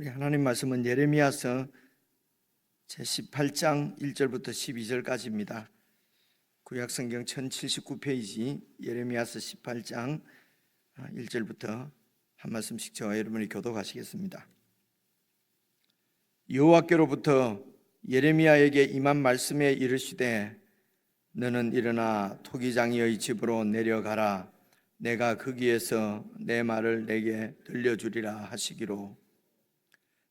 우리 하나님 말씀은 예레미야서 제18장 1절부터 12절까지입니다. 구약성경 1079페이지 예레미야서 18장 1절부터 한 말씀씩 저와 여러분이 교독하시겠습니다. 여호와께로부터 예레미야에게 임한 말씀에 이르시되 너는 일어나 토기장이의 집으로 내려가라. 내가 거기에서 내 말을 내게 들려주리라 하시기로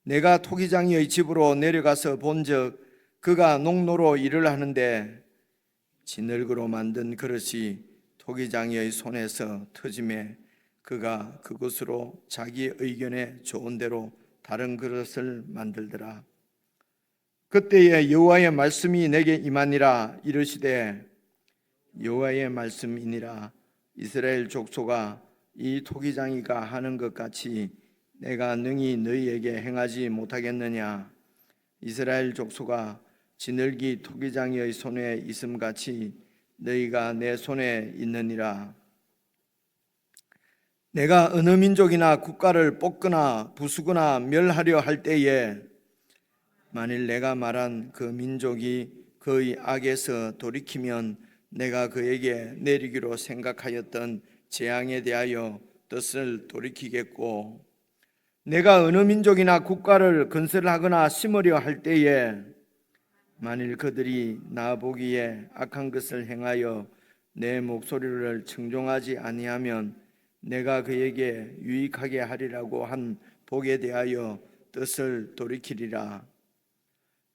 내가 토기장이의 집으로 내려가서 본즉 그가 농로로 일을 하는데 진흙으로 만든 그릇이 토기장이의 손에서 터짐에 그가 그것으로 자기 의견에 좋은 대로 다른 그릇을 만들더라. 그때에 여호와의 말씀이 내게 임하니라. 이르시되 여호와의 말씀이니라. 이스라엘 족속아, 이 토기장이가 하는 것 같이 내가 능히 너희에게 행하지 못하겠느냐? 이스라엘 족속아, 진흙이 토기장이의 손에 있음같이 너희가 내 손에 있느니라. 내가 어느 민족이나 국가를 뽑거나 부수거나 멸하려 할 때에 만일 내가 말한 그 민족이 그의 악에서 돌이키면 내가 그에게 내리기로 생각하였던 재앙에 대하여 뜻을 돌이키겠고, 내가 어느 민족이나 국가를 건설하거나 심으려 할 때에 만일 그들이 나 보기에 악한 것을 행하여 내 목소리를 청종하지 아니하면 내가 그에게 유익하게 하리라고 한 복에 대하여 뜻을 돌이키리라.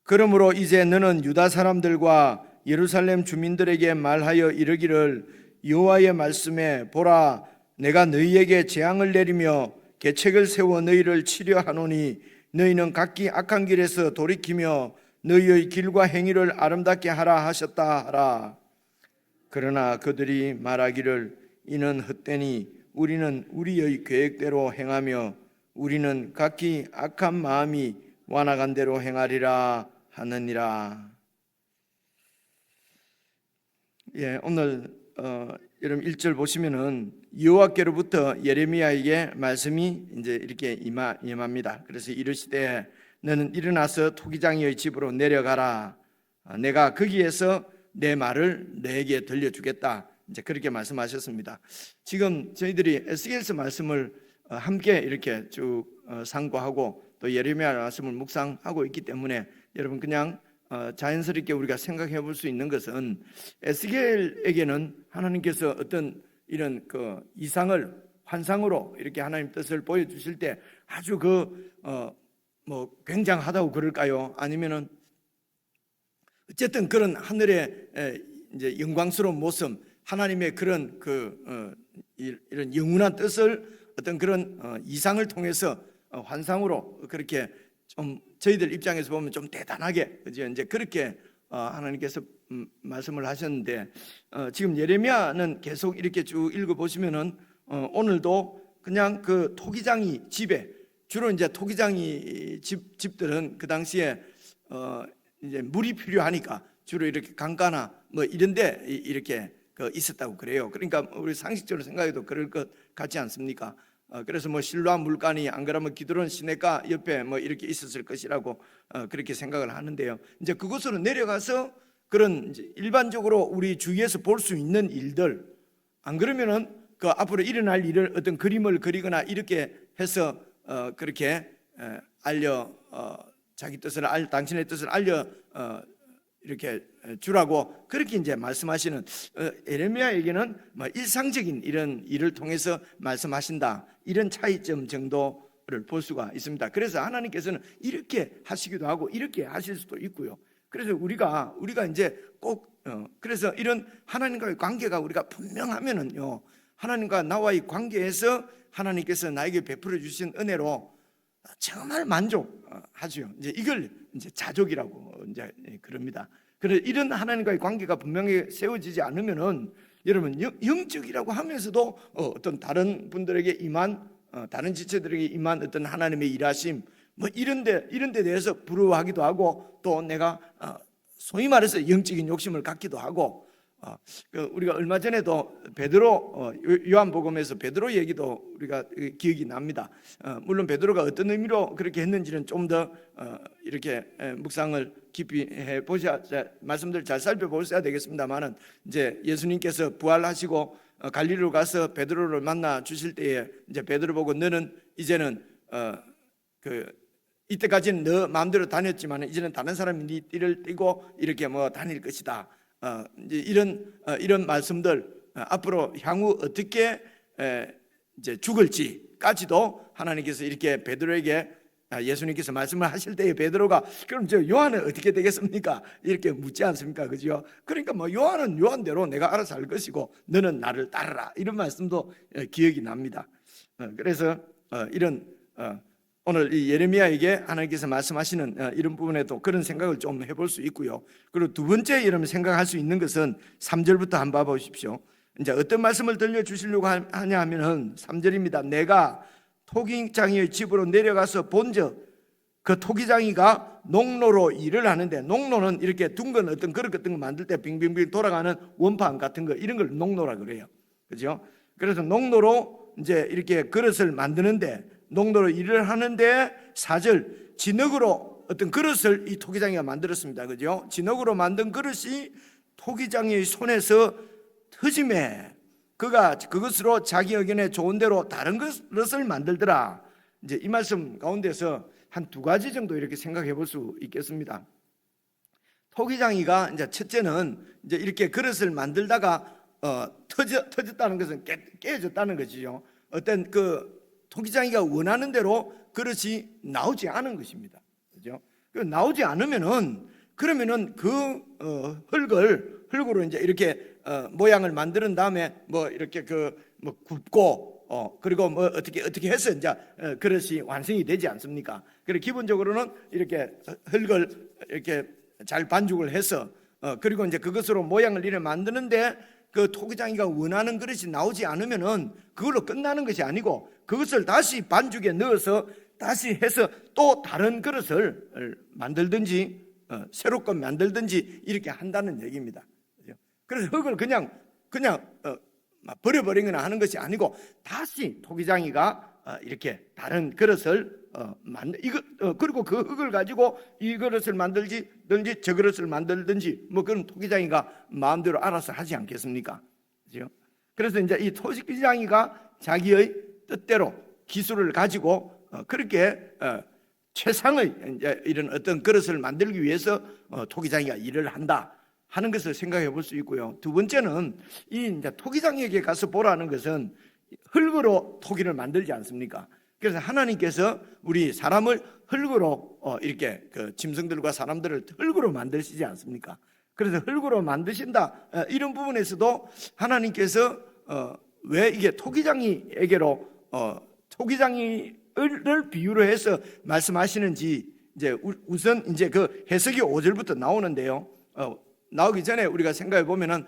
그러므로 이제 너는 유다 사람들과 예루살렘 주민들에게 말하여 이르기를 여호와의 말씀에 보라, 내가 너희에게 재앙을 내리며 계책을 세워 너희를 치려하노니 너희는 각기 악한 길에서 돌이키며 너희의 길과 행위를 아름답게 하라 하셨다 하라. 그러나 그들이 말하기를 이는 헛되니 우리는 우리의 계획대로 행하며 우리는 각기 악한 마음이 완악한 대로 행하리라 하느니라. 오늘 여러분 1절 보시면은 여호와께로부터 예레미야에게 말씀이 이제 이렇게 임합니다. 그래서 이르시되 너는 일어나서 토기장이의 집으로 내려가라. 내가 거기에서 내 말을 너에게 들려주겠다. 이제 그렇게 말씀하셨습니다. 지금 저희들이 에스겔서 말씀을 함께 이렇게 쭉 상고하고 또 예레미야 말씀을 묵상하고 있기 때문에 여러분 그냥 자연스럽게 우리가 생각해 볼 수 있는 것은 에스겔에게는 하나님께서 어떤 이런 그 이상을 환상으로 이렇게 하나님 뜻을 보여주실 때 아주 굉장하다고 그럴까요? 아니면은 어쨌든 그런 하늘의 이제 영광스러운 모습, 하나님의 그런 이런 영원한 뜻을 어떤 그런 이상을 통해서 환상으로 그렇게 좀 저희들 입장에서 보면 좀 대단하게 이제 그렇게 하나님께서 말씀을 하셨는데 지금 예레미야는 계속 이렇게 쭉 읽어 보시면은 오늘도 그냥 그 토기장이 집에 주로 이제 토기장이 집들은 그 당시에 이제 물이 필요하니까 주로 이렇게 강가나 뭐 이런데 이렇게 있었다고 그래요. 그러니까 우리 상식적으로 생각해도 그럴 것 같지 않습니까? 그래서 뭐 실로암 물간이 안 그러면 기드론 시내가 옆에 뭐 이렇게 있었을 것이라고 그렇게 생각을 하는데요. 이제 그곳으로 내려가서 그런 이제 일반적으로 우리 주위에서 볼 수 있는 일들, 안 그러면은 그 앞으로 일어날 일을 어떤 그림을 그리거나 이렇게 해서 그렇게 자기 뜻을 당신의 뜻을 알려 이렇게 주라고 그렇게 이제 말씀하시는 예레미야에게는 일상적인 이런 일을 통해서 말씀하신다, 이런 차이점 정도를 볼 수가 있습니다. 그래서 하나님께서는 이렇게 하시기도 하고 이렇게 하실 수도 있고요. 그래서 우리가 이제 꼭 그래서 이런 하나님과의 관계가 우리가 분명하면은요, 하나님과 나와의 관계에서 하나님께서 나에게 베풀어 주신 은혜로 정말 만족하죠. 이제 이걸 이제 자족이라고 이제 그럽니다. 그래서 이런 하나님과의 관계가 분명히 세워지지 않으면은 여러분 영적이라고 하면서도 어떤 다른 분들에게 임한 다른 지체들에게 임한 어떤 하나님의 일하심 뭐 이런데 대해서 부러워하기도 하고 또 내가 소위 말해서 영적인 욕심을 갖기도 하고 우리가 얼마 전에도 베드로 요한복음에서 베드로 얘기도 우리가 기억이 납니다. 물론 베드로가 어떤 의미로 그렇게 했는지는 좀 더 이렇게 묵상을 깊이 해 보셔야, 말씀들 잘 살펴보셔야 되겠습니다만은, 이제 예수님께서 부활하시고 갈릴리로 가서 베드로를 만나 주실 때에 이제 베드로 보고 너는 이제는 이때까지는 너 마음대로 다녔지만 이제는 다른 사람이 네 띠를 띠고 이렇게 뭐 다닐 것이다. 이제 이런 말씀들, 앞으로 향후 어떻게 이제 죽을지까지도 하나님께서 이렇게 베드로에게, 예수님께서 말씀을 하실 때에 베드로가 그럼 저 요한은 어떻게 되겠습니까? 이렇게 묻지 않습니까? 그죠? 그러니까 뭐 요한은 요한대로 내가 알아서 할 것이고 너는 나를 따르라, 이런 말씀도 기억이 납니다. 그래서 이런 오늘 이 예레미야에게 하나님께서 말씀하시는 이런 부분에도 그런 생각을 좀 해볼 수 있고요. 그리고 두 번째 이런 생각할 수 있는 것은 3절부터 한번 봐보십시오. 이제 어떤 말씀을 들려주시려고 하냐 하면은 3절입니다. 내가 토기장이의 집으로 내려가서 본즉 그 토기장이가 농로로 일을 하는데, 농로는 이렇게 둥근 어떤 그릇 같은 거 만들 때 빙빙빙 돌아가는 원판 같은 거, 이런 걸 농로라 그래요. 그죠? 그래서 농로로 이제 이렇게 그릇을 만드는데, 농로로 일을 하는데 4절 진흙으로 어떤 그릇을 이 토기장이가 만들었습니다. 그죠? 진흙으로 만든 그릇이 토기장의 손에서 터짐에 그가 그것으로 자기 의견에 좋은 대로 다른 것을 만들더라. 이제 이 말씀 가운데서 한 두 가지 정도 이렇게 생각해 볼 수 있겠습니다. 토기장이가 이제 첫째는 이제 이렇게 그릇을 만들다가 터졌다는 것은 깨졌다는 것이죠. 어떤 그 토기장이가 원하는 대로 그릇이 나오지 않은 것입니다. 그죠? 나오지 않으면은, 그러면은 그 흙으로 이제 이렇게 모양을 만드는 다음에 뭐 이렇게 뭐 굽고 그리고 뭐 어떻게 해서 이제 그릇이 완성이 되지 않습니까? 그리고 기본적으로는 이렇게 흙을 이렇게 잘 반죽을 해서 그리고 이제 그것으로 모양을 이렇게 만드는데, 그 토기장이가 원하는 그릇이 나오지 않으면은 그걸로 끝나는 것이 아니고 그것을 다시 반죽에 넣어서 다시 해서 또 다른 그릇을 만들든지 새롭게 만들든지 이렇게 한다는 얘기입니다. 그래서 흙을 그냥 버려버리거나 하는 것이 아니고 다시 토기장이가 이렇게 다른 그릇을 그리고 그 흙을 가지고 이 그릇을 만들든지 저 그릇을 만들든지 뭐 그런 토기장이가 마음대로 알아서 하지 않겠습니까? 그죠? 그래서 이제 이 토기장이가 자기의 뜻대로 기술을 가지고 그렇게 최상의 이제 이런 어떤 그릇을 만들기 위해서 토기장이가 일을 한다 하는 것을 생각해 볼 수 있고요. 두 번째는 이 이제 토기장이에게 가서 보라는 것은 흙으로 토기를 만들지 않습니까? 그래서 하나님께서 우리 사람을 흙으로 이렇게 그 짐승들과 사람들을 흙으로 만드시지 않습니까? 그래서 흙으로 만드신다, 이런 부분에서도 하나님께서 왜 이게 토기장이에게로 토기장이를 비유로 해서 말씀하시는지 이제 우선 이제 그 해석이 5절부터 나오는데요. 나오기 전에 우리가 생각해 보면은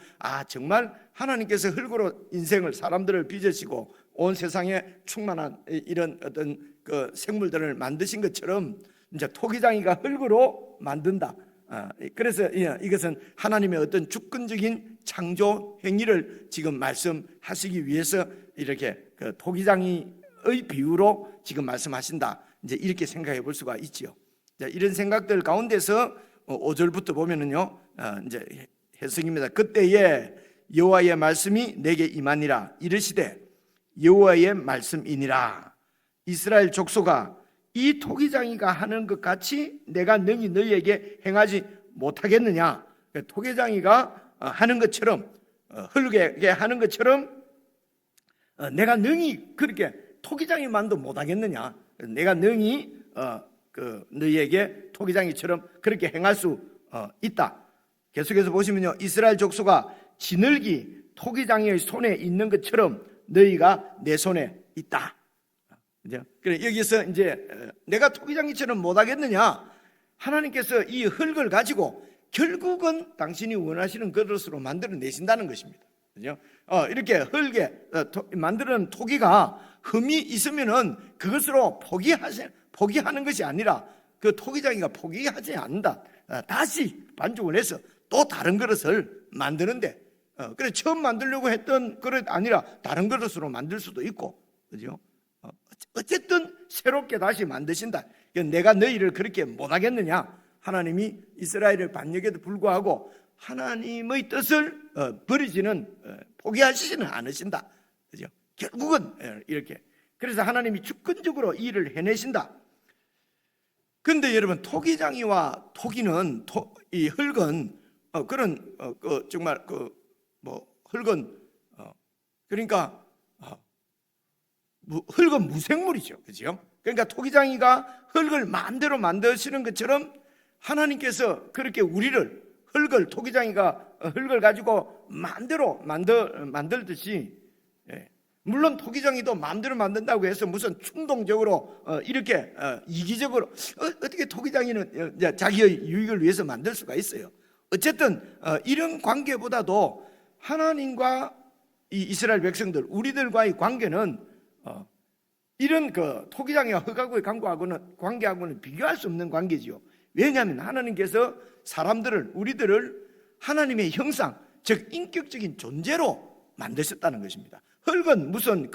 정말 하나님께서 흙으로 인생을, 사람들을 빚으시고 온 세상에 충만한 이런 어떤 그 생물들을 만드신 것처럼 이제 토기장이가 흙으로 만든다. 그래서 이것은 하나님의 어떤 주권적인 창조 행위를 지금 말씀하시기 위해서 이렇게 그 토기장이의 비유로 지금 말씀하신다. 이제 이렇게 생각해 볼 수가 있지요. 이런 생각들 가운데서 5절부터 보면은요, 이제 해석입니다. 그때에 여호와의 말씀이 내게 임하니라. 이르시되 여호와의 말씀이니라. 이스라엘 족속아, 이 토기장이가 하는 것 같이 내가 능히 너희에게 행하지 못하겠느냐. 토기장이가 하는 것처럼, 흙에게 하는 것처럼 내가 능히 그렇게 토기장이만도 못하겠느냐. 내가 능히 너희에게 토기장이처럼 그렇게 행할 수 있다. 계속해서 보시면요, 이스라엘 족속아, 진흙이 토기장이의 손에 있는 것처럼 너희가 내 손에 있다. 그래, 여기서 이제 내가 토기장이처럼 못하겠느냐. 하나님께서 이 흙을 가지고 결국은 당신이 원하시는 그릇으로 만들어 내신다는 것입니다. 그죠? 이렇게 흙에 만드는 토기가 흠이 있으면은 그것으로 포기하는 것이 아니라 그 토기장이가 포기하지 않는다. 다시 반죽을 해서 또 다른 그릇을 만드는데 그래 처음 만들려고 했던 그릇 아니라 다른 그릇으로 만들 수도 있고, 그죠? 어쨌든 새롭게 다시 만드신다. 내가 너희를 그렇게 못하겠느냐? 하나님이 이스라엘을 반역에도 불구하고 하나님의 뜻을 버리지는 포기하시지는 않으신다. 그죠? 결국은 이렇게. 그래서 하나님이 주권적으로 이 일을 해내신다. 근데 여러분, 토기장이와 토기는 이 흙은 그런 정말 흙은 그러니까 흙은 무생물이죠, 그죠? 그러니까 토기장이가 흙을 마음대로 만드시는 것처럼 하나님께서 그렇게 우리를 토기장이가 흙을 가지고 마음대로 만들듯이, 물론 토기장이도 마음대로 만든다고 해서 무슨 충동적으로 이렇게 이기적으로 어떻게 토기장이는 자기의 유익을 위해서 만들 수가 있어요. 어쨌든 이런 관계보다도 하나님과 이 이스라엘 백성들, 우리들과의 관계는 이런 토기장이와 흙하고의 관계하고는 비교할 수 없는 관계지요. 왜냐하면 하나님께서 우리들을 하나님의 형상, 즉 인격적인 존재로 만드셨다는 것입니다. 흙은 무슨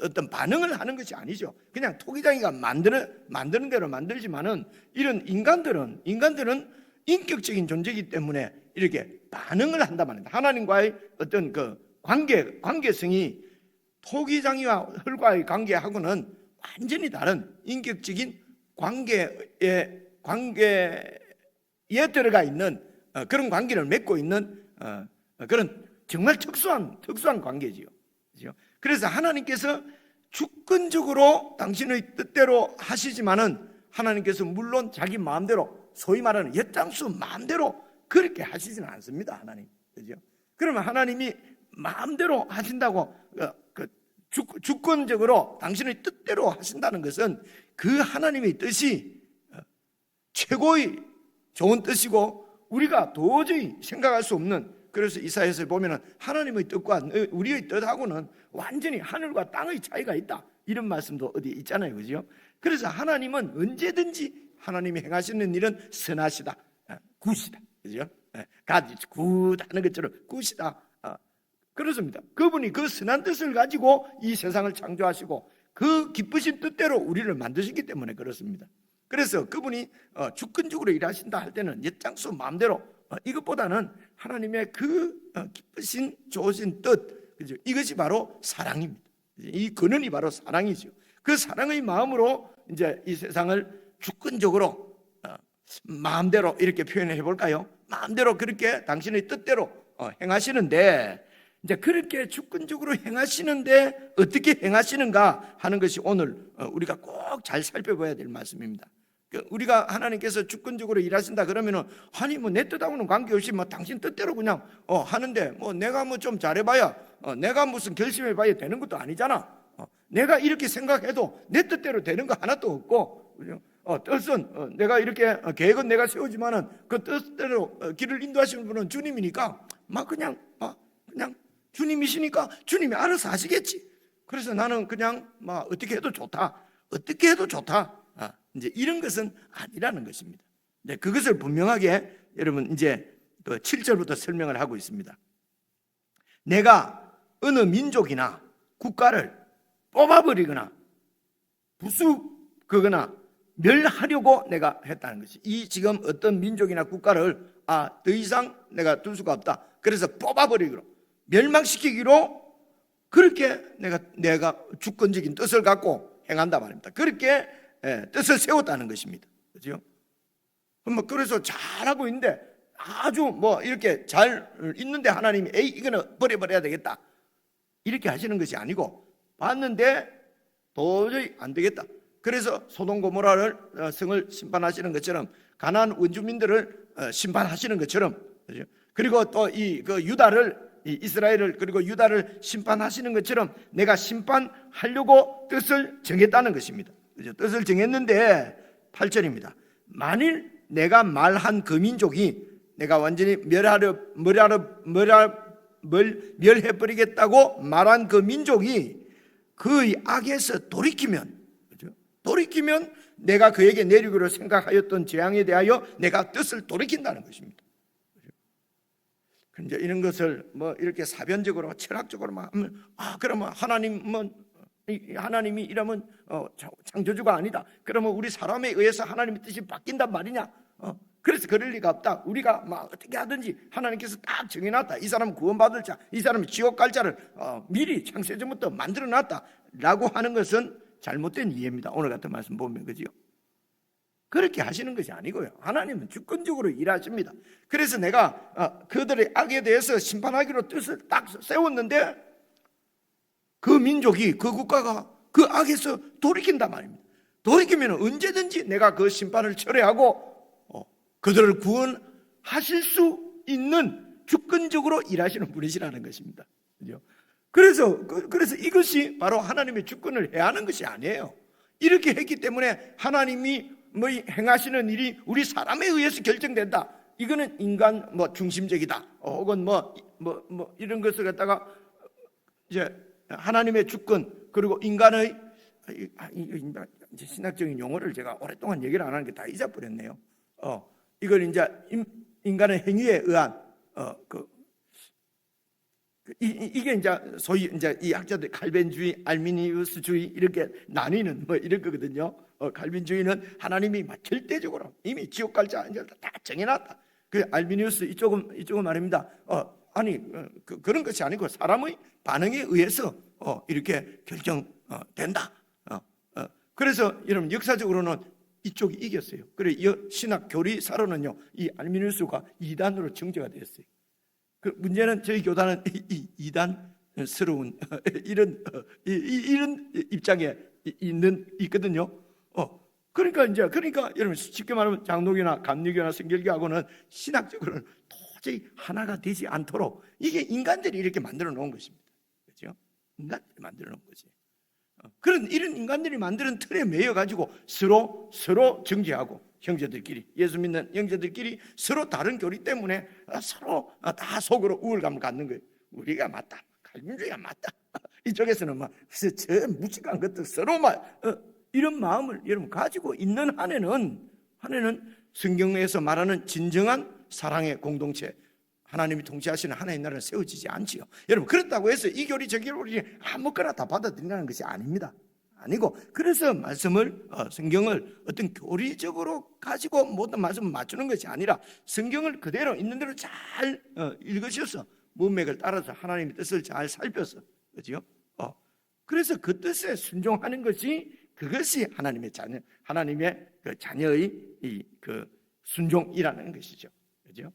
어떤 반응을 하는 것이 아니죠. 그냥 토기장이가 만드는 대로 만들지만은 이런 인간들은 인격적인 존재이기 때문에 이렇게 반응을 한단 말입니다. 하나님과의 어떤 관계성이 토기장이와 흙과의 관계하고는 완전히 다른 인격적인 관계에 들어가 있는 그런 관계를 맺고 있는 그런 정말 특수한 관계지요. 그래서 하나님께서 주권적으로 당신의 뜻대로 하시지만은 하나님께서 물론 자기 마음대로, 소위 말하는 엿장수 마음대로 그렇게 하시지는 않습니다. 하나님, 그죠? 그러면 하나님이 마음대로 하신다고 주권적으로 당신의 뜻대로 하신다는 것은 그 하나님의 뜻이 최고의 좋은 뜻이고 우리가 도저히 생각할 수 없는, 그래서 이사야서에 보면은 하나님의 뜻과 우리의 뜻하고는 완전히 하늘과 땅의 차이가 있다, 이런 말씀도 어디 있잖아요, 그죠? 그래서 하나님은 언제든지 하나님이 행하시는 일은 선하시다, 굿이다, 그죠? 굿하는 것처럼 굿이다, 그렇습니다. 그분이 그 선한 뜻을 가지고 이 세상을 창조하시고 그 기쁘신 뜻대로 우리를 만드셨기 때문에 그렇습니다. 그래서 그분이 주권적으로 일하신다 할 때는 엿장수 마음대로, 이것보다는 하나님의 그 기쁘신 좋으신 뜻, 그죠? 이것이 바로 사랑입니다. 이 근원이 바로 사랑이죠. 그 사랑의 마음으로 이제 이 세상을 주권적으로 마음대로 이렇게 표현해 볼까요? 마음대로 그렇게 당신의 뜻대로 행하시는데, 이제 그렇게 주권적으로 행하시는데 어떻게 행하시는가 하는 것이 오늘 우리가 꼭 잘 살펴봐야 될 말씀입니다. 우리가 하나님께서 주권적으로 일하신다 그러면은 아니 내 뜻하고는 관계없이 당신 뜻대로 그냥 하는데 내가 좀 잘해봐야 내가 무슨 결심해봐야 되는 것도 아니잖아. 내가 이렇게 생각해도 내 뜻대로 되는 거 하나도 없고, 그죠? 뜻은 내가 이렇게 계획은 내가 세우지만은 그 뜻대로 길을 인도하시는 분은 주님이니까 그냥 주님이시니까 주님이 알아서 하시겠지. 그래서 나는 그냥 어떻게 해도 좋다. 이제 이런 것은 아니라는 것입니다. 네, 그것을 분명하게 여러분 이제 7절부터 설명을 하고 있습니다. 내가 어느 민족이나 국가를 뽑아버리거나 부수거나 멸하려고 내가 했다는 것이, 이 지금 어떤 민족이나 국가를 더 이상 내가 둘 수가 없다. 그래서 뽑아버리기로, 멸망시키기로 그렇게 내가 주권적인 뜻을 갖고 행한다 말입니다. 그렇게 뜻을 세웠다는 것입니다. 그렇죠? 그래서 잘하고 있는데 아주 이렇게 잘 있는데 하나님이 이거는 버려버려야 되겠다 이렇게 하시는 것이 아니고, 봤는데 도저히 안 되겠다. 그래서 소돔 고모라를 성을 심판하시는 것처럼 가나안 원주민들을 심판하시는 것처럼, 그렇죠? 그리고 또 이스라엘을 그리고 유다를 심판하시는 것처럼 내가 심판하려고 뜻을 정했다는 것입니다. 그렇죠? 뜻을 정했는데 8절입니다. 만일 내가 말한 그 민족이 내가 완전히 멸해버리겠다고 말한 그 민족이 그의 악에서 돌이키면 내가 그에게 내리기로 생각하였던 재앙에 대하여 내가 뜻을 돌이킨다는 것입니다. 이제 이런 것을 뭐 이렇게 사변적으로 철학적으로 막 하면 그러면 하나님이 이러면 창조주가 아니다. 그러면 우리 사람에 의해서 하나님의 뜻이 바뀐단 말이냐? 그래서 그럴 리가 없다. 우리가 막 어떻게 하든지 하나님께서 딱 정해놨다. 이 사람은 구원받을 자, 이 사람은 지옥 갈 자를 미리 창세전부터 만들어놨다라고 하는 것은 잘못된 이해입니다. 오늘 같은 말씀 보면 그지요? 그렇게 하시는 것이 아니고요. 하나님은 주권적으로 일하십니다. 그래서 내가 그들의 악에 대해서 심판하기로 뜻을 딱 세웠는데 그 민족이, 그 국가가 그 악에서 돌이킨단 말입니다. 돌이키면 언제든지 내가 그 심판을 철회하고 그들을 구원하실 수 있는 주권적으로 일하시는 분이시라는 것입니다. 그래서 이것이 바로 하나님의 주권을 해하는 것이 아니에요. 이렇게 했기 때문에 하나님이 행하시는 일이 우리 사람에 의해서 결정된다. 이거는 인간 중심적이다. 혹은 이런 것을 갖다가 이제 하나님의 주권 그리고 인간의 이제 신학적인 용어를 제가 오랫동안 얘기를 안 하는 게 다 잊어버렸네요. 이걸 이제 인간의 행위에 의한 이게 이제 소위 이제 이 학자들 칼빈주의, 알미니우스주의 이렇게 나뉘는 이런 거거든요. 칼빈주의는 하나님이 절대적으로 이미 지옥 갈 자 이제 다 정해놨다. 그 알미니우스 이쪽은 말입니다. 그런 것이 아니고 사람의 반응에 의해서 이렇게 결정된다. 그래서 여러분 역사적으로는 이쪽이 이겼어요. 그래 신학 교리사로는요 이 알미니우스가 이단으로 정죄가 됐어요. 그 문제는 저희 교단은 이 이단스러운 이런 입장에 있거든요. 그러니까 여러분 쉽게 말하면 장로교나 감리교나 성결교하고는 신학적으로는 도저히 하나가 되지 않도록 이게 인간들이 이렇게 만들어 놓은 것입니다. 그렇죠? 인간들이 만들어 놓은 거지. 이런 인간들이 만드는 틀에 매여 가지고 서로 정죄하고 형제들끼리 예수 믿는 형제들끼리 서로 다른 교리 때문에 서로 다 속으로 우울감을 갖는 거예요. 우리가 맞다, 칼빈주의가 맞다. 이쪽에서는 저 무식한 것들 서로 이런 마음을 여러분 가지고 있는 한에는 성경에서 말하는 진정한 사랑의 공동체, 하나님이 통치하시는 하나의 나라는 세워지지 않지요. 여러분 그렇다고 해서 이 교리 저 교리 아무거나 다 받아들이라는 것이 아닙니다. 아니고 그래서 성경을 어떤 교리적으로 가지고 모든 말씀을 맞추는 것이 아니라 성경을 그대로 있는 대로 잘 읽으셔서 문맥을 따라서 하나님의 뜻을 잘 살펴서 그렇죠? 그래서 그 뜻에 순종하는 그것이 하나님의 자녀의 그 순종이라는 것이죠. 그렇죠?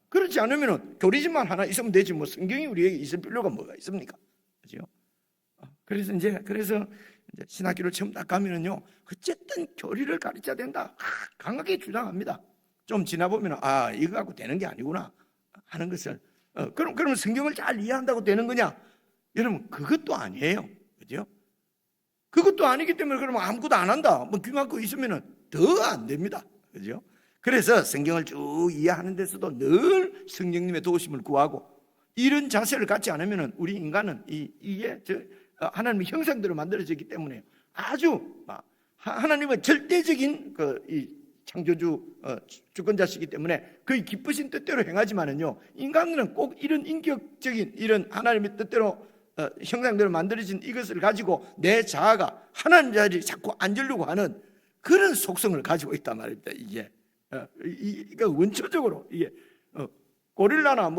그렇지 않으면 교리집만 하나 있으면 되지 성경이 우리에게 있을 필요가 뭐가 있습니까? 그렇죠? 그래서 신학교를 처음 딱 가면은요, 어쨌든 교리를 가르쳐야 된다. 강하게 주장합니다. 좀 지나보면, 이거 갖고 되는 게 아니구나 하는 것을. 그러면 성경을 잘 이해한다고 되는 거냐? 여러분, 그것도 아니에요. 그죠? 그것도 아니기 때문에 그러면 아무것도 안 한다. 귀 막고 있으면은 더 안 됩니다. 그죠? 그래서 성경을 쭉 이해하는 데서도 늘 성령님의 도우심을 구하고 이런 자세를 갖지 않으면은 우리 인간은 이게 하나님의 형상대로 만들어졌기 때문에 아주 하나님은 절대적인 이 창조주 주권자시기 때문에 그의 기쁘신 뜻대로 행하지만은요 인간은 꼭 이런 인격적인 이런 하나님의 뜻대로 형상대로 만들어진 이것을 가지고 내 자아가 하나님 자리에 자꾸 앉으려고 하는 그런 속성을 가지고 있단 말입니다. 이게 원초적으로 이게 고릴라나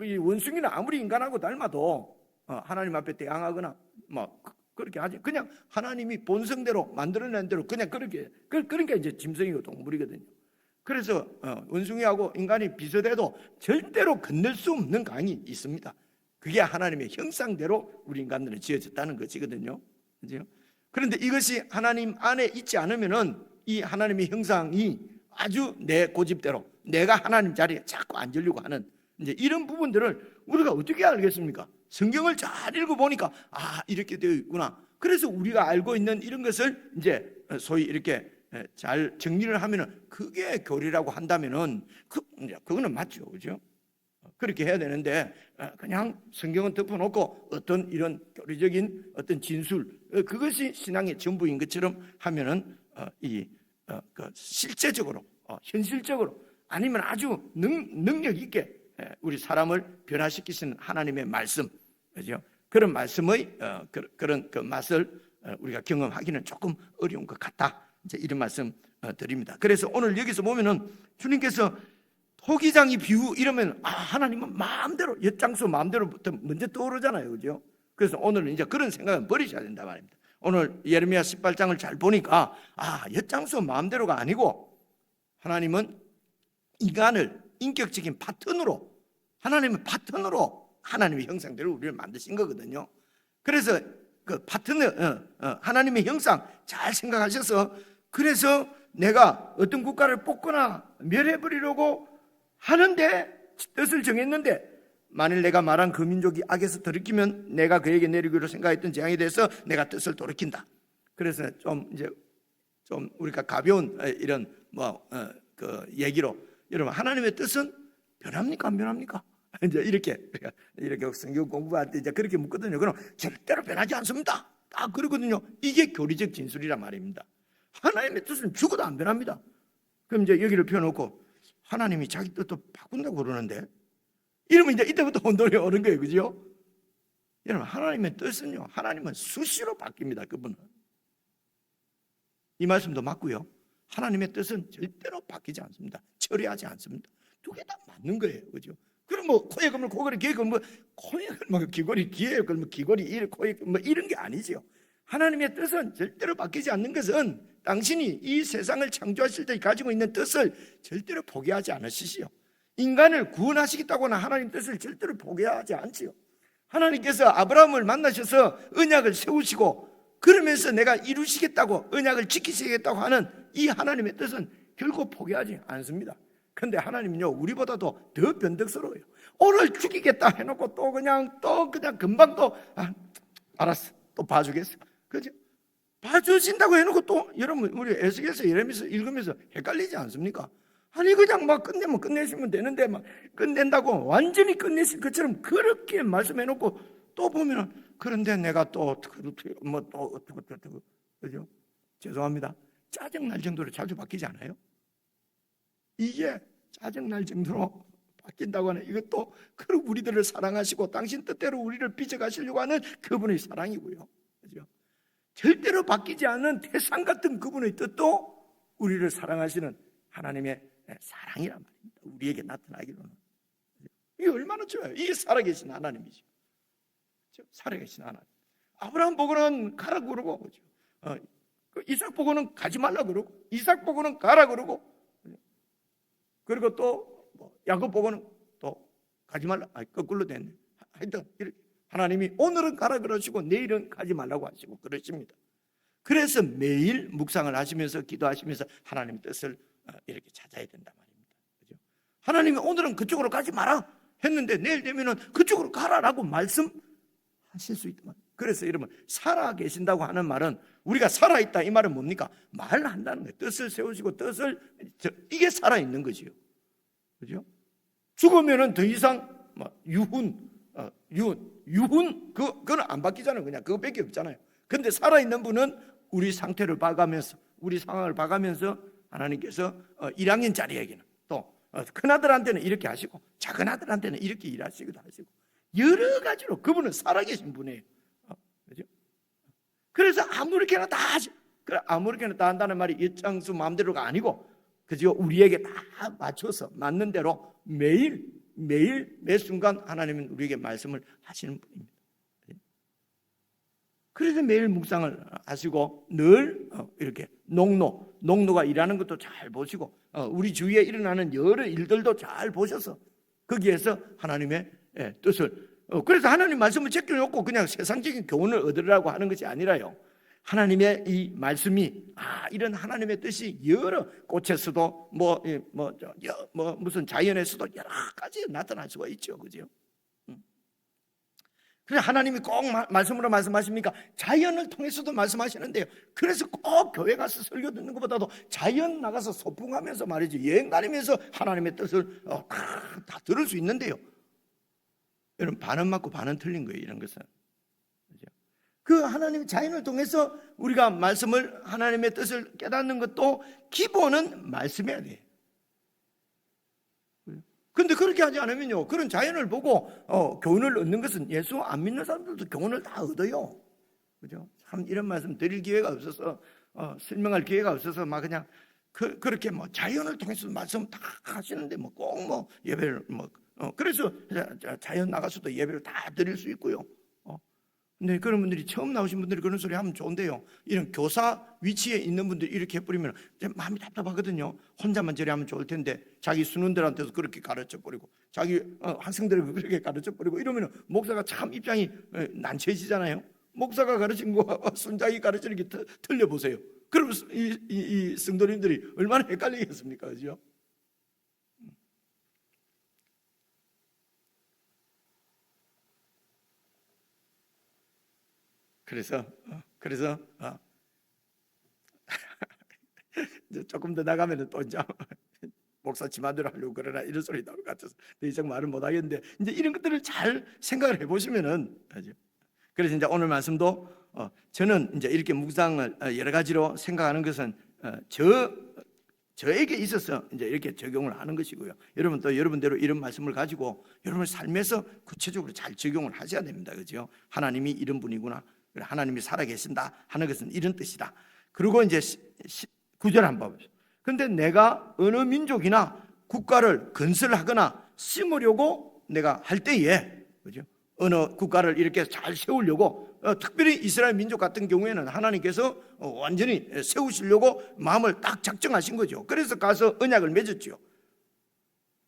이 원숭이나 아무리 인간하고 닮아도 하나님 앞에 대항하거나 그렇게 하지. 그냥 하나님이 본성대로 만들어낸 대로 그냥 그러니까 이제 짐승이고 동물이거든요. 그래서 원숭이하고 인간이 비슷해도 절대로 건널 수 없는 강이 있습니다. 그게 하나님의 형상대로 우리 인간들은 지어졌다는 것이거든요. 그죠? 그런데 이것이 하나님 안에 있지 않으면은 이 하나님의 형상이 아주 내 고집대로 내가 하나님 자리에 자꾸 앉으려고 하는 이제 이런 부분들을 우리가 어떻게 알겠습니까? 성경을 잘 읽어보니까 이렇게 되어 있구나. 그래서 우리가 알고 있는 이런 것을 이제 소위 이렇게 잘 정리를 하면은 그게 교리라고 한다면은 그거는 맞죠, 그죠? 그렇게 해야 되는데 그냥 성경은 덮어놓고 어떤 이런 교리적인 어떤 진술 그것이 신앙의 전부인 것처럼 하면은 실제적으로 현실적으로 아니면 아주 능력 있게 우리 사람을 변화시키시는 하나님의 말씀, 그죠? 그런 말씀의 그런 그 맛을 우리가 경험하기는 조금 어려운 것 같다. 이제 이런 말씀 드립니다. 그래서 오늘 여기서 보면은 주님께서 토기장이 비유 이러면 하나님은 마음대로 엿장수 마음대로부터 먼저 떠오르잖아요, 그죠? 그래서 오늘은 이제 그런 생각은 버리셔야 된다 말입니다. 오늘 예레미야 18장을 잘 보니까 엿장수 마음대로가 아니고 하나님은 인간을 인격적인 파트너로, 하나님의 파트너로 하나님의 형상대로 우리를 만드신 거거든요. 그래서 그 파트너, 하나님의 형상 잘 생각하셔서, 그래서 내가 어떤 국가를 뽑거나 멸해버리려고 하는데 뜻을 정했는데, 만일 내가 말한 그 민족이 악에서 돌이키면 내가 그에게 내리기로 생각했던 재앙에 대해서 내가 뜻을 돌이킨다. 그래서 좀 우리가 가벼운 이런 그 얘기로, 여러분 하나님의 뜻은 변합니까 안 변합니까? 이제 이렇게 성경 공부할 때 이제 그렇게 묻거든요. 그럼 절대로 변하지 않습니다. 딱 그러거든요. 이게 교리적 진술이란 말입니다. 하나님의 뜻은 죽어도 안 변합니다. 그럼 이제 여기를 펴놓고 하나님이 자기 뜻도 바꾼다고 그러는데, 이러면 이제 이때부터 혼돈이 오는 거예요, 그죠? 여러분 하나님의 뜻은요, 하나님은 수시로 바뀝니다. 그분은. 이 말씀도 맞고요. 하나님의 뜻은 절대로 바뀌지 않습니다. 처리하지 않습니다. 두 개 다 맞는 거예요, 그죠? 그럼 뭐 코에 걸면 코걸이, 귀에 걸면 코에 걸면 귀걸이, 귀에 걸면 귀걸이, 코에 뭐 이런 게 아니죠. 하나님의 뜻은 절대로 바뀌지 않는 것은 당신이 이 세상을 창조하실 때 가지고 있는 뜻을 절대로 포기하지 않으시지요. 인간을 구원하시겠다고는 하나님 뜻을 절대로 포기하지 않지요. 하나님께서 아브라함을 만나셔서 언약을 세우시고 그러면서 내가 이루시겠다고, 언약을 지키시겠다고 하는 이 하나님의 뜻은 결코 포기하지 않습니다. 근데 하나님은요, 우리보다도 더 변덕스러워요. 오늘 죽이겠다 해놓고 또 그냥 금방 알았어, 또 봐주겠어, 그죠? 봐주신다고 해놓고 또, 여러분 우리 에스겔서 예레미야서 읽으면서 헷갈리지 않습니까? 아니 그냥 막 끝내면 끝내시면 되는데 막 끝낸다고 완전히 끝내실 것처럼 그렇게 말씀해놓고 또 보면은, 그런데 내가 또 어떻게 그죠? 죄송합니다. 짜증날 정도로 자주 바뀌지 않아요? 이게 짜증날 정도로 바뀐다고 하는 이것도 그 우리들을 사랑하시고 당신 뜻대로 우리를 빚어가시려고 하는 그분의 사랑이고요, 그죠? 절대로 바뀌지 않는 태산 같은 그분의 뜻도 우리를 사랑하시는 하나님의 사랑이란 말입니다. 우리에게 나타나기로는. 이게 얼마나 좋아요. 이게 살아계신 하나님이죠. 살아계신 하나님. 아브라함 보고는 가라 그러고, 그죠? 이삭 보고는 가지 말라 그러고, 이삭 보고는 가라 그러고, 그리고 또 야곱 보고는 또 가지 말라. 거꾸로 됐네. 하여튼 이렇게 하나님이 오늘은 가라 그러시고 내일은 가지 말라고 하시고 그러십니다. 그래서 매일 묵상을 하시면서 기도하시면서 하나님의 뜻을 이렇게 찾아야 된단 말입니다. 그죠? 하나님이 오늘은 그쪽으로 가지 마라 했는데 내일 되면은 그쪽으로 가라라고 말씀하실 수 있단 말이에요. 그래서 여러분, 살아 계신다고 하는 말은, 우리가 살아있다 이 말은 뭡니까? 말한다는 거예요. 뜻을 세우시고 이게 살아있는 거지요. 그죠? 죽으면은 더 이상 유훈 그건 안 바뀌잖아요. 그냥 그거밖에 없잖아요. 근데 살아있는 분은 우리 상태를 봐가면서, 우리 상황을 봐가면서 하나님께서 1학년짜리에게는 또 큰아들한테는 이렇게 하시고 작은 아들한테는 이렇게 일하시기도 하시고 여러 가지로 그분은 살아계신 분이에요. 그죠? 그래서 아무렇게나 다 하시. 아무렇게나 다 한다는 말이 엿장수 마음대로가 아니고, 그죠? 우리에게 다 맞춰서 맞는 대로 매일 매 순간 하나님은 우리에게 말씀을 하시는 분입니다. 그래서 매일 묵상을 하시고 늘 이렇게 농노가 일하는 것도 잘 보시고 우리 주위에 일어나는 여러 일들도 잘 보셔서 거기에서 하나님의 뜻을, 그래서 하나님 말씀을 제껴놓고 그냥 세상적인 교훈을 얻으라고 하는 것이 아니라요, 하나님의 이 말씀이 이런 하나님의 뜻이 여러 꽃에서도 무슨 자연에서도 여러 가지 나타날 수가 있죠, 그죠? 그래서 하나님이 꼭 말씀으로 말씀하십니까? 자연을 통해서도 말씀하시는데요. 그래서 꼭 교회 가서 설교 듣는 것보다도 자연 나가서 소풍하면서 말이지, 여행 다니면서 하나님의 뜻을 다 들을 수 있는데요. 여러분, 반은 맞고 반은 틀린 거예요, 이런 것은. 그 하나님의 자연을 통해서 우리가 말씀을, 하나님의 뜻을 깨닫는 것도 기본은 말씀해야 돼요. 근데 그렇게 하지 않으면요, 그런 자연을 보고 교훈을 얻는 것은 예수 안 믿는 사람들도 교훈을 다 얻어요. 그죠? 참 이런 말씀 드릴 기회가 없어서 설명할 기회가 없어서 막 그냥 그렇게 뭐 자연을 통해서 말씀 다 하시는데 뭐 꼭 뭐 예배를 그래서 자연 나가서도 예배를 다 드릴 수 있고요. 근데 그런 분들이 처음 나오신 분들이 그런 소리 하면 좋은데요, 이런 교사 위치에 있는 분들이 이렇게 해버리면 마음이 답답하거든요. 혼자만 저리 하면 좋을 텐데 자기 순원들한테도 그렇게 가르쳐버리고 자기 학생들에게 그렇게 가르쳐버리고 이러면 목사가 참 입장이 난처해지잖아요. 목사가 가르친 거와 순장이 가르치는 게 틀려보세요. 그러면 이 성도님들이 얼마나 헷갈리겠습니까? 그죠? 그래서 조금 더 나가면 또 이제 목사 지마대로 하려고 그러나 이런 소리 나올 것 같아서 더 이상 말은 못 하겠는데, 이제 이런 것들을 잘 생각을 해보시면은, 그래서 이제 오늘 말씀도 저는 이제 이렇게 묵상을 여러 가지로 생각하는 것은 저에게 있어서 이제 이렇게 적용을 하는 것이고요. 여러분 또 여러분대로 이런 말씀을 가지고 여러분의 삶에서 구체적으로 잘 적용을 하셔야 됩니다. 그죠? 하나님이 이런 분이구나, 하나님이 살아계신다 하는 것은 이런 뜻이다. 그리고 이제 9절 한번 보십시오. 근데 내가 어느 민족이나 국가를 건설하거나 심으려고 내가 할 때에, 그죠? 어느 국가를 이렇게 잘 세우려고, 특별히 이스라엘 민족 같은 경우에는 하나님께서 완전히 세우시려고 마음을 딱 작정하신 거죠. 그래서 가서 언약을 맺었죠.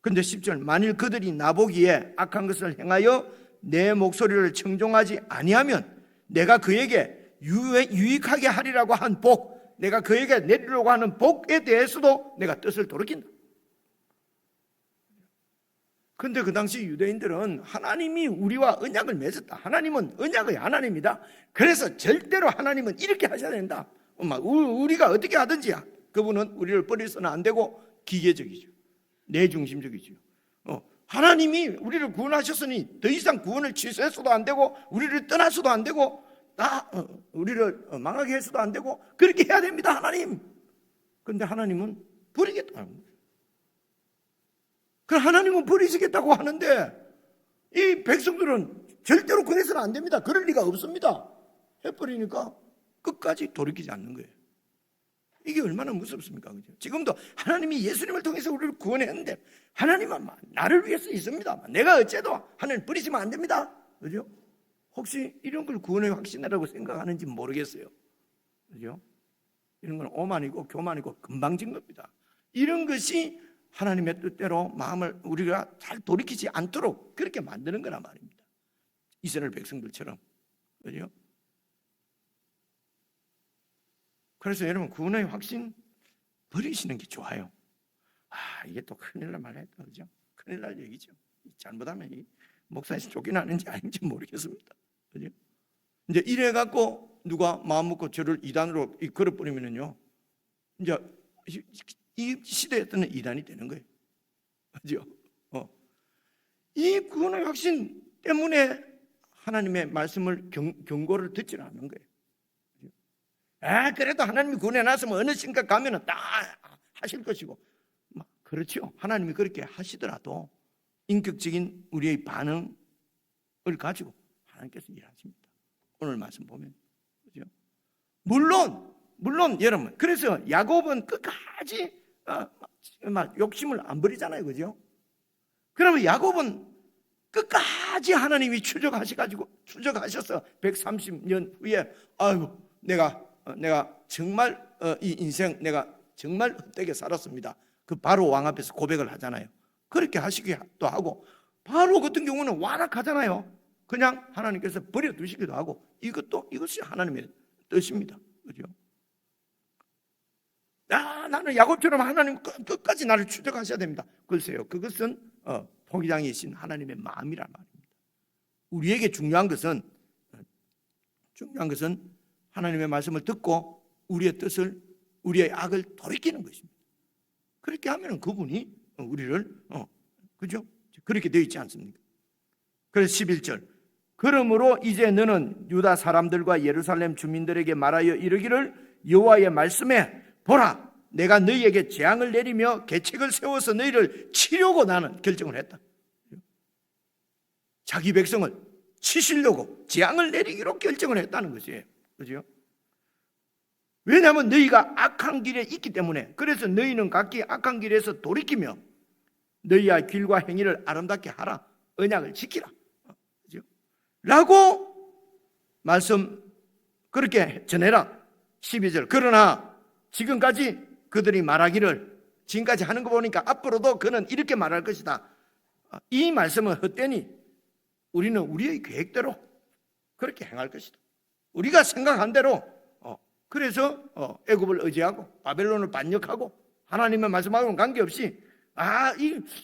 근데 10절, 만일 그들이 나보기에 악한 것을 행하여 내 목소리를 청종하지 아니하면 내가 그에게 유익하게 하리라고 한 복, 내가 그에게 내리려고 하는 복에 대해서도 내가 뜻을 돌이킨다. 근데 그 당시 유대인들은 하나님이 우리와 언약을 맺었다, 하나님은 언약의 하나님이다, 그래서 절대로 하나님은 이렇게 하셔야 된다, 우리가 어떻게 하든지 그분은 우리를 버려서는 안 되고 기계적이죠, 내중심적이죠. 하나님이 우리를 구원하셨으니 더 이상 구원을 취소해서도 안 되고 우리를 떠나서도 안 되고 우리를 망하게 해서도 안 되고 그렇게 해야 됩니다, 하나님. 근데 하나님은 버리겠다는 거예요. 그럼 하나님은 버리시겠다고 하는데 이 백성들은 절대로 그래서는 안 됩니다, 그럴 리가 없습니다 해버리니까 끝까지 돌이키지 않는 거예요. 이게 얼마나 무섭습니까? 그죠? 지금도 하나님이 예수님을 통해서 우리를 구원했는데 하나님은 나를 위해서 있습니다, 내가 어째도 하나님 버리시면 안 됩니다. 그죠? 혹시 이런 걸 구원의 확신이라고 생각하는지 모르겠어요. 그죠? 이런 건 오만이고 교만이고 금방진 겁니다. 이런 것이 하나님의 뜻대로 마음을 우리가 잘 돌이키지 않도록 그렇게 만드는 거란 말입니다. 이스라엘 백성들처럼. 그죠? 그래서 여러분, 구원의 확신 버리시는 게 좋아요. 이게 또 큰일 날 말했다, 그죠? 큰일 날 얘기죠. 잘못하면 이 목사에서 쫓겨나는지 아닌지 모르겠습니다. 그죠? 이제 이래갖고 누가 마음 먹고 저를 이단으로 걸어버리면은요, 이제 이 시대에서는 이단이 되는 거예요. 그죠? 이 구원의 확신 때문에 하나님의 말씀을 경고를 듣지 않는 거예요. 그래도 하나님이 구원해놨으면 어느 순간 가면은 다 하실 것이고, 그렇죠. 하나님이 그렇게 하시더라도 인격적인 우리의 반응을 가지고 하나님께서 일하십니다. 오늘 말씀 보면, 그죠? 물론 여러분, 그래서 야곱은 끝까지 욕심을 안 부리잖아요, 그죠? 그러면 야곱은 끝까지 하나님이 추적하셔서 130년 후에 내가 정말 이 인생 내가 정말 헛되게 살았습니다, 그 바로 왕 앞에서 고백을 하잖아요. 그렇게 하시기도 하고, 바로 같은 경우는 완악하잖아요. 그냥 하나님께서 버려두시기도 하고, 이것이 하나님의 뜻입니다. 그죠? 나는 야곱처럼 하나님 끝까지 나를 추적하셔야 됩니다. 글쎄요, 그것은 포기장이신 하나님의 마음이란 말입니다. 우리에게 중요한 것은 하나님의 말씀을 듣고 우리의 뜻을, 우리의 악을 돌이키는 것입니다. 그렇게 하면 그분이 우리를 그죠? 그렇게 되어 있지 않습니까? 그래서 11절, 그러므로 이제 너는 유다 사람들과 예루살렘 주민들에게 말하여 이르기를, 여호와의 말씀에 보라, 내가 너희에게 재앙을 내리며 계책을 세워서 너희를 치려고 나는 결정을 했다. 자기 백성을 치시려고 재앙을 내리기로 결정을 했다는 것이에요. 그죠? 왜냐하면 너희가 악한 길에 있기 때문에. 그래서 너희는 각기 악한 길에서 돌이키며 너희의 길과 행위를 아름답게 하라. 언약을 지키라. 그죠? 라고 말씀 그렇게 전해라. 12절. 그러나 지금까지 그들이 말하기를, 지금까지 하는 거 보니까 앞으로도 그는 이렇게 말할 것이다. 이 말씀은 헛되니 우리는 우리의 계획대로 그렇게 행할 것이다. 우리가 생각한 대로. 그래서 애굽을 의지하고 바벨론을 반역하고 하나님의 말씀하고는 관계없이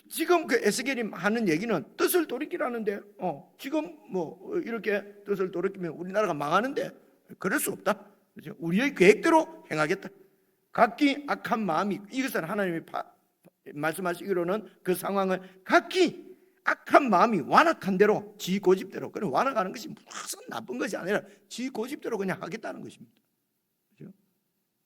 지금 그 에스겔이 하는 얘기는 뜻을 돌이키라는데 지금 뭐 이렇게 뜻을 돌이키면 우리나라가 망하는데 그럴 수 없다. 그렇죠? 우리의 계획대로 행하겠다. 각기 악한 마음이, 이것은 하나님이 말씀하시기로는 그 상황을 각기 악한 마음이 완악한 대로 지 고집대로, 그럼 완악하는 것이 무슨 나쁜 것이 아니라 지 고집대로 그냥 하겠다는 것입니다. 그렇죠?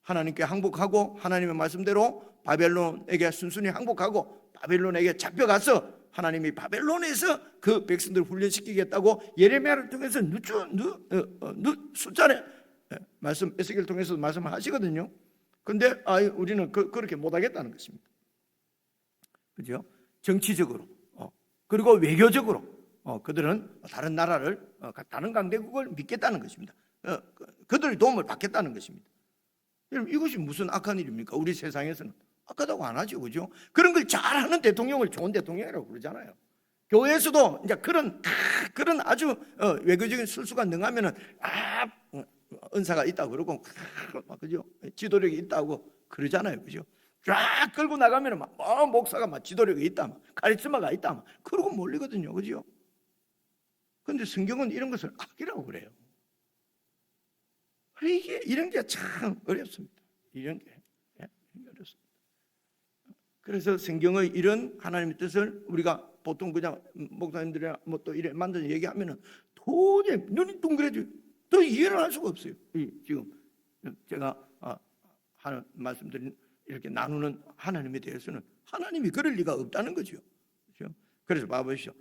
하나님께 항복하고 하나님의 말씀대로 바벨론에게 순순히 항복하고 바벨론에게 잡혀가서 하나님이 바벨론에서 그 백성들을 훈련시키겠다고 예레미야를 통해서 숫자에 말씀, 에스겔을 통해서 말씀을 하시거든요. 근데 우리는 그렇게 못하겠다는 것입니다. 그죠? 정치적으로 그리고 외교적으로 그들은 다른 나라를, 다른 강대국을 믿겠다는 것입니다. 그들의 도움을 받겠다는 것입니다. 이것이 무슨 악한 일입니까? 우리 세상에서는 악하다고 안 하죠, 그죠? 그런 걸 잘하는 대통령을 좋은 대통령이라고 그러잖아요. 교회에서도 이제 그런 아주 외교적인 술수가 능하면은 은사가 있다고 그러고, 그죠? 지도력이 있다고 그러잖아요, 그죠? 쫙 끌고 나가면은 목사가 지도력이 있다, 카리스마가 있다, 그러고 몰리거든요, 그죠? 그런데 성경은 이런 것을 악이라고 그래요. 이런 게 참 어렵습니다. 이런 게 어렵습니다. 그래서 성경의 이런 하나님의 뜻을 우리가 보통 그냥 목사님들이나 뭐 또 이래 만들어 얘기하면은 도저히 눈이 둥그래져요. 또 이해를 할 수가 없어요. 지금 제가 하는 말씀드린 이렇게 나누는 하나님에 대해서는 하나님이 그럴 리가 없다는 거죠. 그렇죠? 그래서 봐보십시오.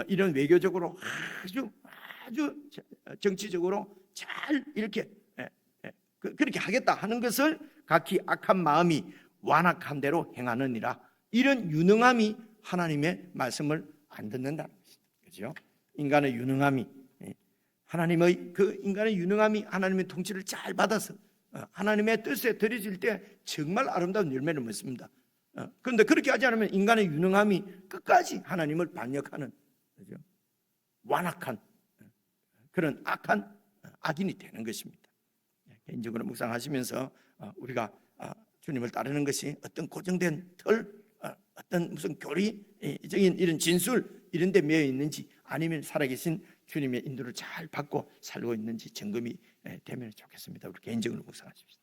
이런 외교적으로 아주 정치적으로 잘 이렇게 그렇게 하겠다 하는 것을 각기 악한 마음이 완악한 대로 행하느니라. 이런 유능함이 하나님의 말씀을 안 듣는다는 것이죠. 그렇죠? 인간의 유능함이, 하나님의 그 인간의 유능함이 하나님의 통치를 잘 받아서 하나님의 뜻에 들여질 때 정말 아름다운 열매를 맺습니다. 그런데 그렇게 하지 않으면 인간의 유능함이 끝까지 하나님을 반역하는, 그렇죠? 완악한 그런 악한 악인이 되는 것입니다. 개인적으로 묵상하시면서 우리가 주님을 따르는 것이 어떤 고정된 틀, 어떤 무슨 교리적인 이런 진술 이런 데 매여 있는지, 아니면 살아계신 주님의 인도를 잘 받고 살고 있는지 점검이 되면 좋겠습니다. 우리 개인적으로 묵상하십시오.